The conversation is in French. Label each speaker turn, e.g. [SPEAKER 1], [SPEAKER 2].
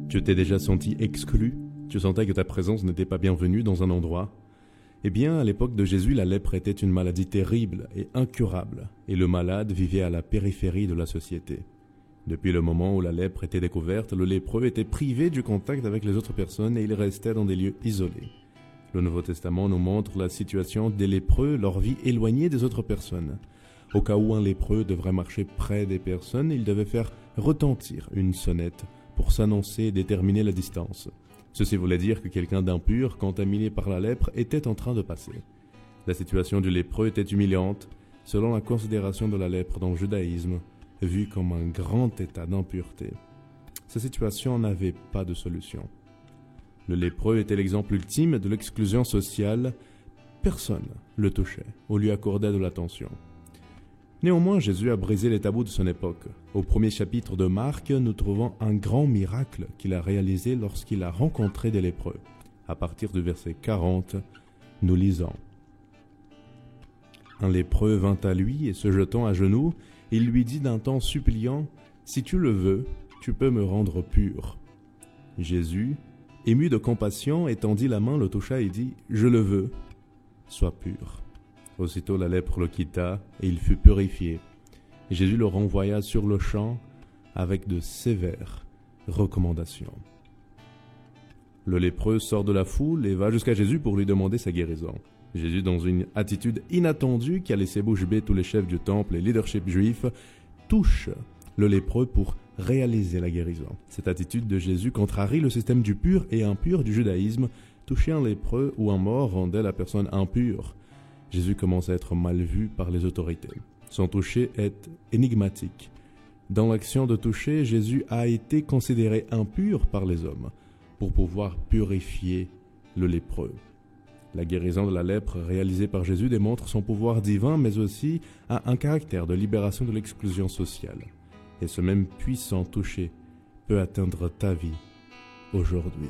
[SPEAKER 1] Tu t'es déjà senti exclu? Tu sentais que ta présence n'était pas bienvenue dans un endroit? Eh bien, à l'époque de Jésus, la lèpre était une maladie terrible et incurable, et le malade vivait à la périphérie de la société. Depuis le moment où la lèpre était découverte, le lépreux était privé du contact avec les autres personnes et il restait dans des lieux isolés. Le Nouveau Testament nous montre la situation des lépreux, leur vie éloignée des autres personnes. Au cas où un lépreux devrait marcher près des personnes, il devait faire retentir une sonnette pour s'annoncer et déterminer la distance. Ceci voulait dire que quelqu'un d'impur, contaminé par la lèpre, était en train de passer. La situation du lépreux était humiliante, selon la considération de la lèpre dans le judaïsme, vue comme un grand état d'impureté. Cette situation n'avait pas de solution. Le lépreux était l'exemple ultime de l'exclusion sociale. Personne le touchait ou lui accordait de l'attention. Néanmoins, Jésus a brisé les tabous de son époque. Au premier chapitre de Marc, nous trouvons un grand miracle qu'il a réalisé lorsqu'il a rencontré des lépreux. À partir du verset 40, nous lisons. Un lépreux vint à lui et se jetant à genoux, il lui dit d'un ton suppliant, « Si tu le veux, tu peux me rendre pur. » Jésus, ému de compassion, étendit la main, le toucha et dit, « Je le veux, sois pur. » Aussitôt la lèpre le quitta et il fut purifié. Jésus le renvoya sur le champ avec de sévères recommandations. Le lépreux sort de la foule et va jusqu'à Jésus pour lui demander sa guérison. Jésus, dans une attitude inattendue qui a laissé bouche bée tous les chefs du temple et leadership juif, touche le lépreux pour réaliser la guérison. Cette attitude de Jésus contrarie le système du pur et impur du judaïsme. Toucher un lépreux ou un mort rendait la personne impure. Jésus commence à être mal vu par les autorités. Son toucher est énigmatique. Dans l'action de toucher, Jésus a été considéré impur par les hommes pour pouvoir purifier le lépreux. La guérison de la lèpre réalisée par Jésus démontre son pouvoir divin, mais aussi a un caractère de libération de l'exclusion sociale. Et ce même puissant toucher peut atteindre ta vie aujourd'hui.